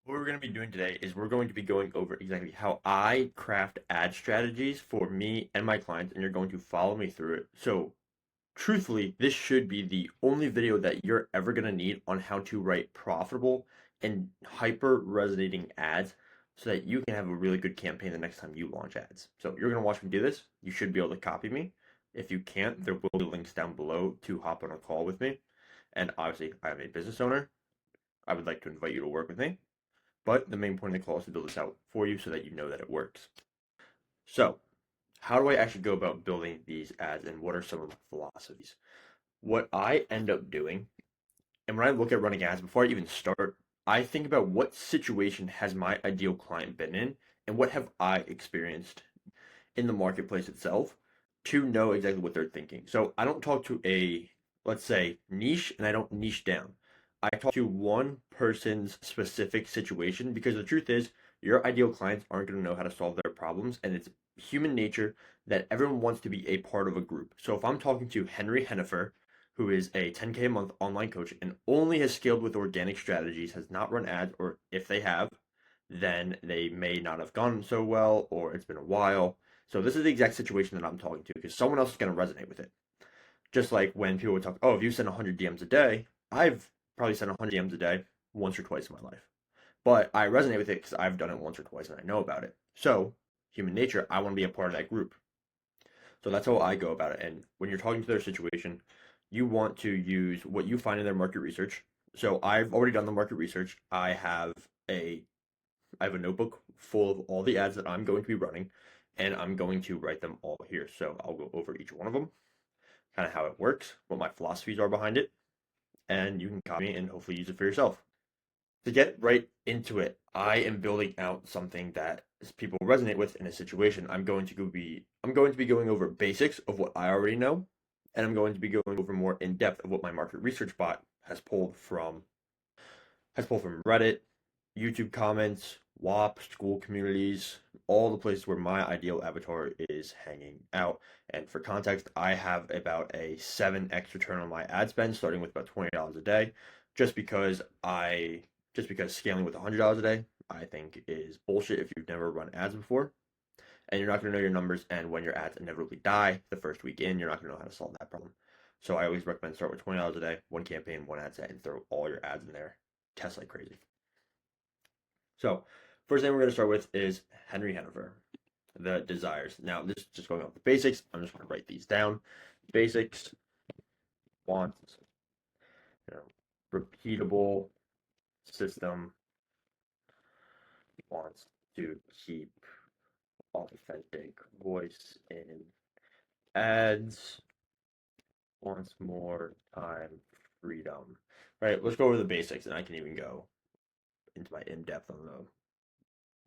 What we're going to be doing today is we're going to be going over exactly how I craft ad strategies for me and my clients, and you're going to follow me through it. So, truthfully, this should be the only video that you're ever going to need on how to write profitable and hyper resonating ads so that you can have a really good campaign the next time you launch ads. So, you're going to watch me do this. You should be able to copy me. If you can't, there will be links down below to hop on a call with me. And obviously, I am a business owner. I would like to invite you to work with me. But the main point of the call is to build this out for you so that you know that it works. So, how do I actually go about building these ads and what are some of my philosophies? What I end up doing, and when I look at running ads before I even start, I think about what situation has my ideal client been in and what have I experienced in the marketplace itself to know exactly what they're thinking. So I don't talk to a, let's say, niche and I don't niche down. I talk to one person's specific situation because the truth is, your ideal clients aren't going to know how to solve their problems, and it's human nature that everyone wants to be a part of a group. So if I'm talking to Henry Hennifer, who is a 10K a month online coach and only has scaled with organic strategies, has not run ads, or if they have, then they may not have gone so well, or it's been a while. So this is the exact situation that I'm talking to because someone else is going to resonate with it. Just like when people would talk, oh, if you send 100 DMs a day, I've probably sent 100 DMs a day once or twice in my life. But I resonate with it because I've done it once or twice and I know about it. So, human nature, I want to be a part of that group. So that's how I go about it. And when you're talking to their situation, you want to use what you find in their market research. So I've already done the market research. I have a notebook full of all the ads that I'm going to be running, and I'm going to write them all here. So I'll go over each one of them, kind of how it works, what my philosophies are behind it, and you can copy it and hopefully use it for yourself. To get right into it, I am building out something that people resonate with in a situation. I'm going to be going over basics of what I already know, and I'm going to be going over more in depth of what my market research bot has pulled from Reddit, YouTube comments, WAP, school communities, all the places where my ideal avatar is hanging out. And for context, I have about a 7x return on my ad spend, starting with about $20 a day, just because scaling with $100 a day, I think is bullshit if you've never run ads before. And you're not going to know your numbers, and when your ads inevitably die the first week in, you're not going to know how to solve that problem. So I always recommend start with $20 a day, one campaign, one ad set, and throw all your ads in there. Test like crazy. So, first thing we're going to start with is Henry Hennifer, the desires. Now, this is just going off the basics. I'm just going to write these down. Basics, wants, you know, repeatable system, wants to keep authentic voice in ads, wants more time freedom. All right, let's go over the basics, and I can even go into my in-depth on the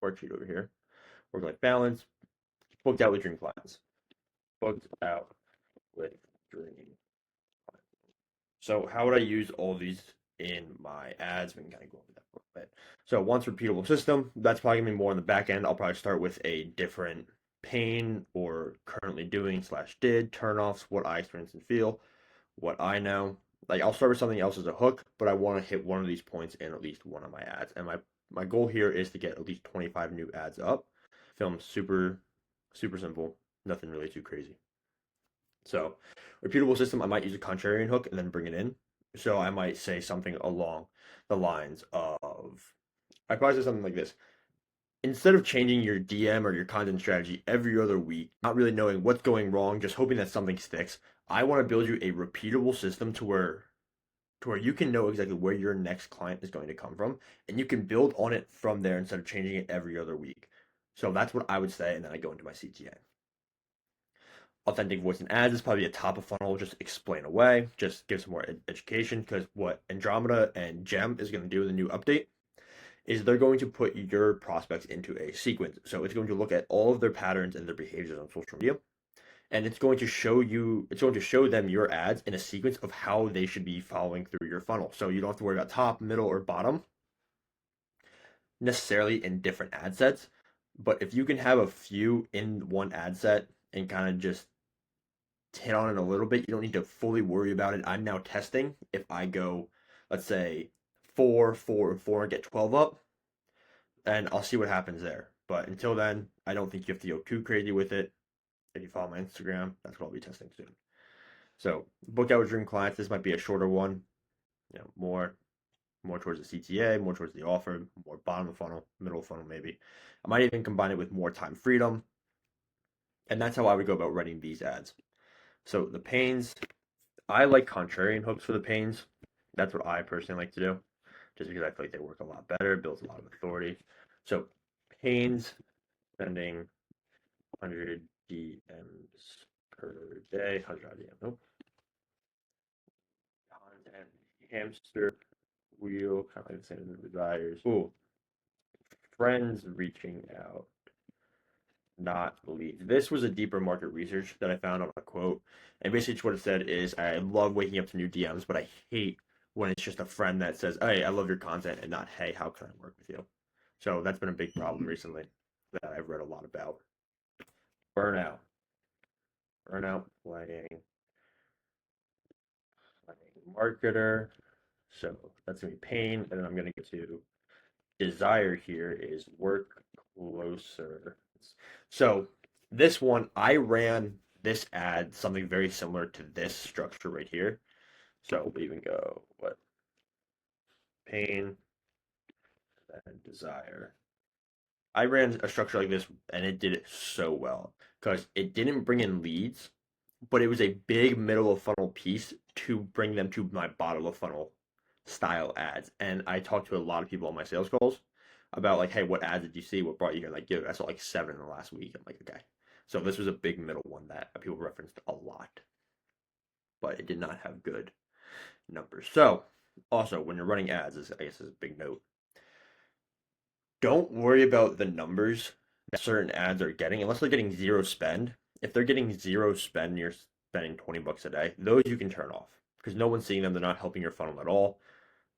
worksheet over here. Work-life balance, booked out with dream clients. Booked out with dream. So how would I use all these in my ads? We can kind of go over that a little bit. So once repeatable system, that's probably gonna be more on the back end. I'll probably start with a different pain or currently doing slash did turnoffs, what I experience and feel, what I know. Like I'll start with something else as a hook, but I want to hit one of these points in at least one of my ads. And my goal here is to get at least 25 new ads up. Film super super simple, nothing really too crazy. So, repeatable system, I might use a contrarian hook and then bring it in. So I might say something along the lines of, I probably say something like this. Instead of changing your DM or your content strategy every other week, not really knowing what's going wrong, just hoping that something sticks, I want to build you a repeatable system to where you can know exactly where your next client is going to come from, and you can build on it from there instead of changing it every other week. So that's what I would say, and then I go into my CTA. Authentic voice and ads is probably a top of funnel, just explain away, just give some more education because what Andromeda and Gem is going to do in the new update is they're going to put your prospects into a sequence. So it's going to look at all of their patterns and their behaviors on social media, and it's going to show them your ads in a sequence of how they should be following through your funnel. So you don't have to worry about top, middle, or bottom necessarily in different ad sets. But if you can have a few in one ad set and kind of just hit on it a little bit. You don't need to fully worry about it. I'm now testing if I go, let's say, 4, 4, and 4 and get 12 up. and I'll see what happens there. But until then, I don't think you have to go too crazy with it. If you follow my Instagram, that's what I'll be testing soon. So book out with dream clients. This might be a shorter one, more towards the CTA, more towards the offer, more bottom of the funnel, middle of the funnel maybe. I might even combine it with more time freedom, and that's how I would go about running these ads. So the pains, I like contrarian hooks for the pains. That's what I personally like to do, just because I feel like they work a lot better, builds a lot of authority. So pains, spending 100 DMs per day, 100 DMs. Nope. Content hamster wheel, kind of like the same as the desires. Ooh, friends reaching out, not leads. This was a deeper market research that I found on a quote. And basically, what it said is I love waking up to new DMs, but I hate when it's just a friend that says, hey, I love your content, and not, hey, how can I work with you? So that's been a big problem recently that I've read a lot about. Burnout. Burnout playing marketer. So that's going to be pain. And then I'm going to get to desire here is work closer. So this one, I ran this ad something very similar to this structure right here. So we even go what pain and desire. I ran a structure like this and it did it so well because it didn't bring in leads, but it was a big middle of funnel piece to bring them to my bottom of funnel style ads. And I talked to a lot of people on my sales calls about like, hey, what ads did you see? What brought you here? Like, yo, I saw like 7 in the last week. I'm like, okay. So this was a big middle one that people referenced a lot, but it did not have good numbers. So also when you're running ads, I guess is a big note. Don't worry about the numbers that certain ads are getting unless they're getting zero spend. If they're getting zero spend and you're spending 20 bucks a day, those you can turn off because no one's seeing them. They're not helping your funnel at all.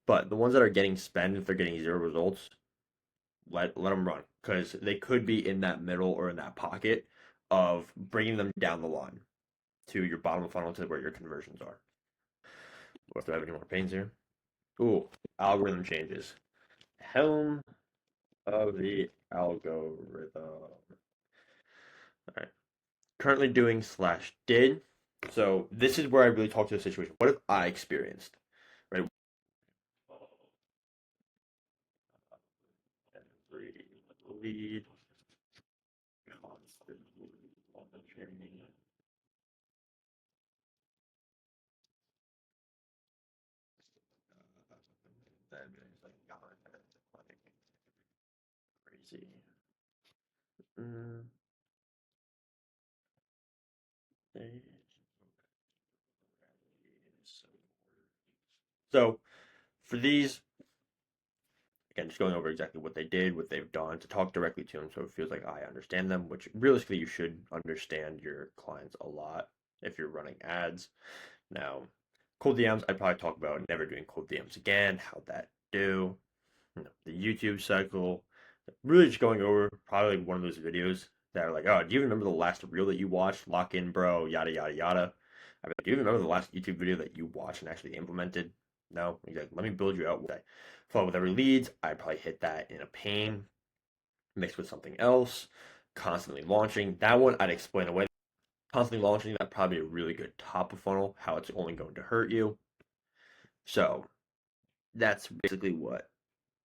But the ones that are getting spend, if they're getting zero results, let them run because they could be in that middle or in that pocket of bringing them down the line to your bottom of the funnel to where your conversions are. Do I have any more pains here? Ooh, algorithm changes. Helm of the algorithm. All right. Currently doing slash did. So this is where I really talk to the situation. What have I experienced? Right. Every lead constantly on the journey. Then it's like like crazy. Mm, so for these, again, just going over exactly what they did, what they've done, to talk directly to them, so it feels like I understand them. Which realistically, you should understand your clients a lot if you're running ads. Now, cold DMs, I'd probably talk about never doing cold DMs again, how that do. The YouTube cycle, really just going over probably one of those videos that are like, oh, do you remember the last reel that you watched? Lock in, bro, yada, yada, yada. I mean, do you remember the last YouTube video that you watched and actually implemented? No? Exactly. Let me build you out. Follow with every leads. I'd probably hit that in a pain mixed with something else. Constantly launching. That one I'd explain away. Constantly launching, that probably a really good top of funnel, how it's only going to hurt you. So that's basically what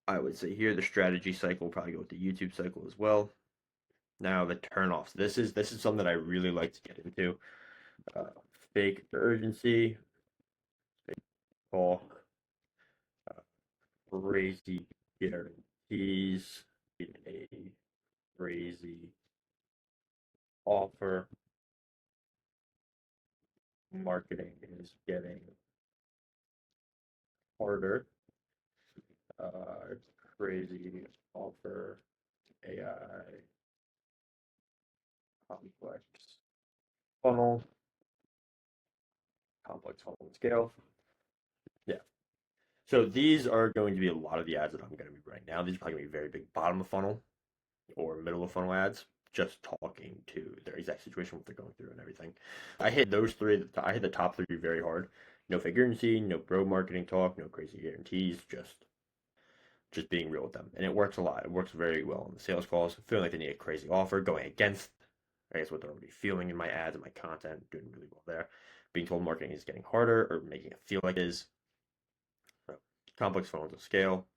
I would say here. The strategy cycle will probably go with the YouTube cycle as well. Now the turnoffs. This is something that I really like to get into. Uh, Fake urgency, fake talk, uh, crazy guarantees, a crazy offer. Marketing is getting harder. Crazy offer. AI complex funnel. Complex funnel scale. Yeah. So these are going to be a lot of the ads that I'm going to be running now. These are probably going to be very big bottom of funnel or middle of funnel ads, just talking to their exact situation, what they're going through, and everything. I hit those three. I hit the top three very hard. No fake urgency, no bro marketing talk, no crazy guarantees, just just being real with them. And it works a lot. It works very well on the sales calls, feeling like they need a crazy offer, going against, I guess, what they're already feeling in my ads and my content, doing really well there. Being told marketing is getting harder or making it feel like it is. So, complex funnels of scale.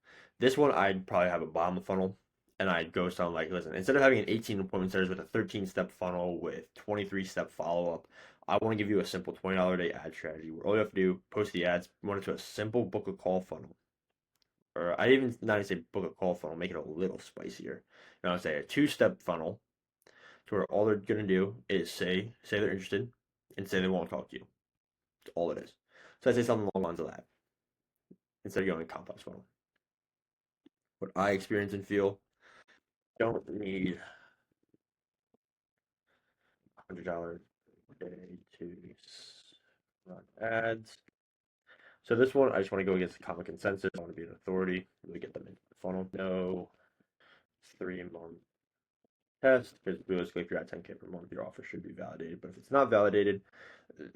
This one, I'd probably have a bottom of funnel. And I'd go something like, listen, instead of having an 18 appointment setters with a 13-step funnel with 23-step follow-up, I want to give you a simple $20 a day ad strategy where all you have to do, post the ads, run it to a simple book a call funnel, or I even not even say book a call funnel, make it a little spicier. You know, say a two-step funnel to where all they're gonna do is say they're interested and say they won't talk to you. That's all it is. So I say something along the lines of that instead of going complex funnel. What I experience and feel, don't need $100 a day to run ads. So this one, I just want to go against the common consensus. I want to be an authority, really get them into the funnel. No 3-month test, because realistically, if you're at 10K per month, your offer should be validated. But if it's not validated,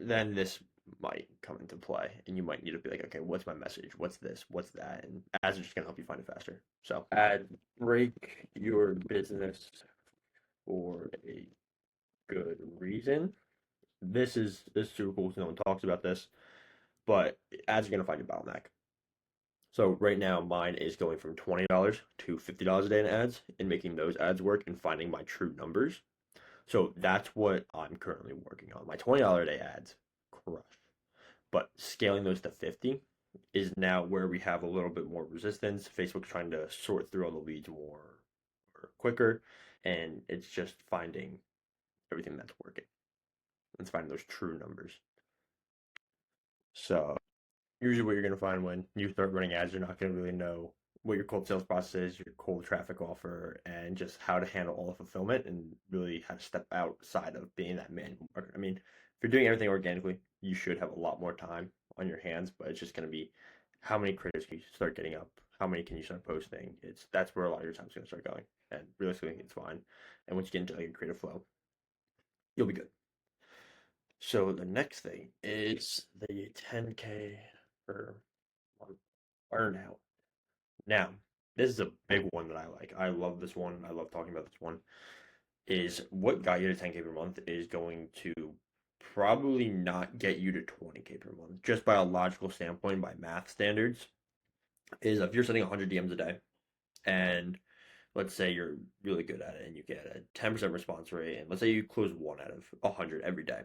then this might come into play, and you might need to be like, okay, what's my message? What's this? What's that? And ads are just gonna help you find it faster. So, ad break your business for a good reason. This is super cool. No one talks about this, but ads are gonna find your bottleneck. So right now, mine is going from $20 to $50 a day in ads and making those ads work and finding my true numbers. So that's what I'm currently working on. My $20 a day ads crush. But scaling those to 50 is now where we have a little bit more resistance. Facebook's trying to sort through all the leads more or quicker, and it's just finding everything that's working. It's finding those true numbers. So usually what you're going to find when you start running ads, you're not going to really know what your cold sales process is, your cold traffic offer, and just how to handle all the fulfillment and really how to step outside of being that manual marketer. I mean, if you're doing everything organically, you should have a lot more time on your hands, but it's just going to be how many creators can you start getting up? How many can you start posting? That's where a lot of your time's going to start going. And realistically, it's fine. And once you get into like a creative flow, you'll be good. So the next thing is the 10K per month burnout. Now, this is a big one that I like. I love this one. I love talking about this one. Is what got you to 10K per month is going to probably not get you to 20K per month, just by a logical standpoint, by math standards. Is if you're sending 100 DMs a day, and let's say you're really good at it and you get a 10% response rate, and let's say you close one out of 100 every day,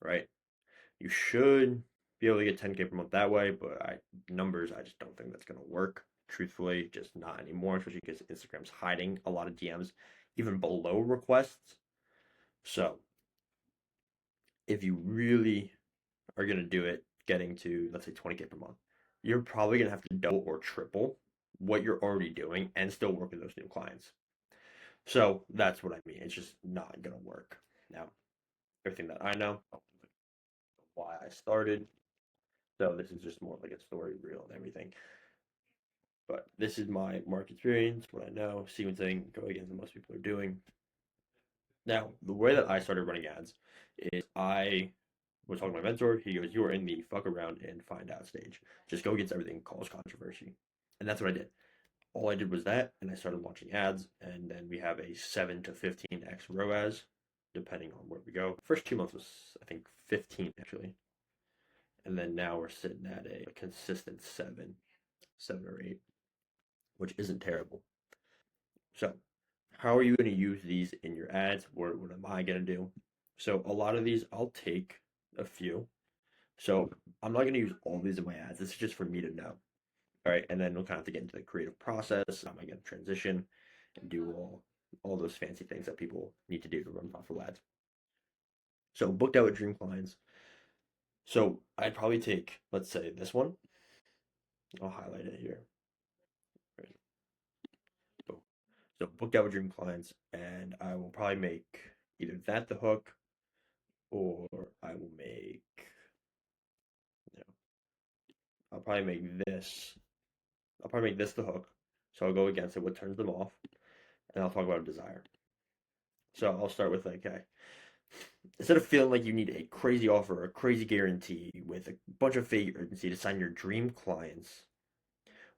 right? You should be able to get 10K per month that way, but numbers, I just don't think that's going to work. Truthfully, just not anymore, especially because Instagram's hiding a lot of DMs even below requests. So if you really are going to do it, getting to, let's say, 20K per month, you're probably going to have to double or triple what you're already doing and still work with those new clients. So that's what I mean. It's just not going to work. Now, everything that I know, why I started. So this is just more like a story reel and everything. But this is my market experience, what I know, sequencing, go against what most people are doing. Now, the way that I started running ads is I was talking to my mentor. He goes, "You are in the fuck around and find out stage. Just go against everything, cause controversy." And that's what I did. All I did was that, and I started launching ads, and then we have a 7 to 15x ROAS, depending on where we go. First 2 months was, I think, 15 actually. And then now we're sitting at a consistent 7 or 8, which isn't terrible. So, how are you going to use these in your ads? What am I going to do? So, a lot of these, I'll take a few. So, I'm not going to use all these in my ads. This is just for me to know. All right. And then we'll kind of have to get into the creative process. How am I going to transition and do all those fancy things that people need to do to run profitable ads? So, booked out with dream clients. So, I'd probably take, let's say, this one. I'll highlight it here. Right. So booked out with dream clients, and I will probably make either that the hook, or I will make, you know, I'll probably make this. I'll probably make this the hook. So I'll go against it, what turns them off, and I'll talk about a desire. So I'll start with like, okay, instead of feeling like you need a crazy offer, a crazy guarantee with a bunch of fake urgency to sign your dream clients,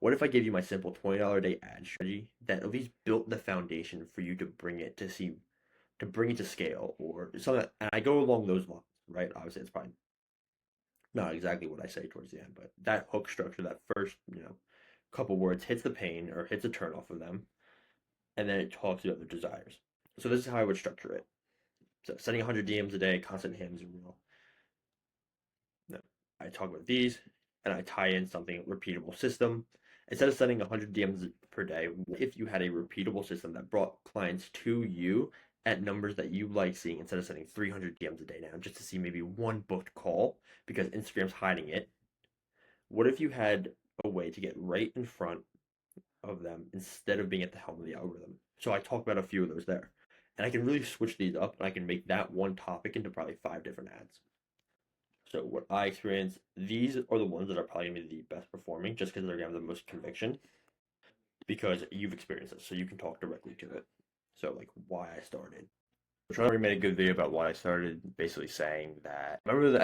What if I gave you my simple $20 a day ad strategy that at least built the foundation for you to bring it to see to bring it to scale or something? And I go along those lines, right? Obviously, it's probably not exactly what I say towards the end, but that hook structure, that first, couple words hits the pain or hits a turn off of them, and then it talks about their desires. So this is how I would structure it. So sending 100 DMs a day, constant hams, no, I talk about these, and I tie in something repeatable system. Instead of sending 100 DMs per day, if you had a repeatable system that brought clients to you at numbers that you like seeing instead of sending 300 DMs a day now, just to see maybe one booked call because Instagram's hiding it? What if you had a way to get right in front of them instead of being at the helm of the algorithm? So I talk about a few of those there. And I can really switch these up and I can make that one topic into probably 5 different ads. So what I experience, these are the ones that are probably gonna be the best performing just because they're gonna have the most conviction because you've experienced it. So you can talk directly to it. So like why I started. Charlie made a good video about why I started, basically saying that remember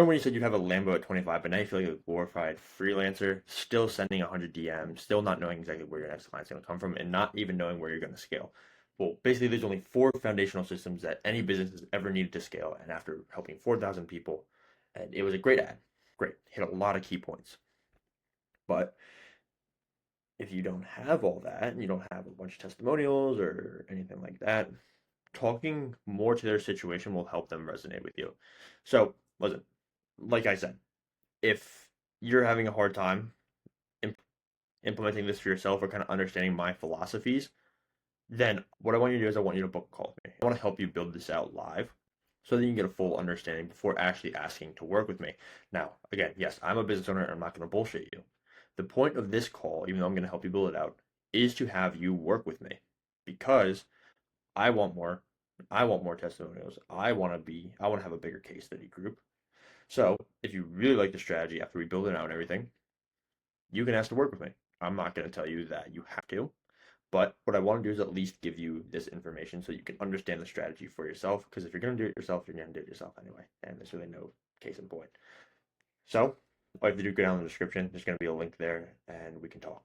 when you said you'd have a Lambo at 25, but now you feel like a glorified freelancer, still sending 100 DMs, still not knowing exactly where your next client's going to come from, and not even knowing where you're going to scale. Well, basically, there's only 4 foundational systems that any business has ever needed to scale, and after helping 4,000 people, and it was a great ad, great, hit a lot of key points. But if you don't have all that, and you don't have a bunch of testimonials or anything like that, talking more to their situation will help them resonate with you. So, listen, like I said, if you're having a hard time imp- implementing this for yourself or kind of understanding my philosophies, then what I want you to do is I want you to book a call with me. I want to help you build this out live so that you can get a full understanding before actually asking to work with me. Now, again, yes, I'm a business owner and I'm not going to bullshit you. The point of this call, even though I'm going to help you build it out, is to have you work with me because I want more. I want more testimonials. I want to have a bigger case study group. So if you really like the strategy after we build it out and everything, you can ask to work with me. I'm not going to tell you that you have to, but what I want to do is at least give you this information so you can understand the strategy for yourself. Because if you're going to do it yourself, you're going to do it yourself anyway. And there's really no case in point. So all you have to do, go down in the description. There's going to be a link there and we can talk.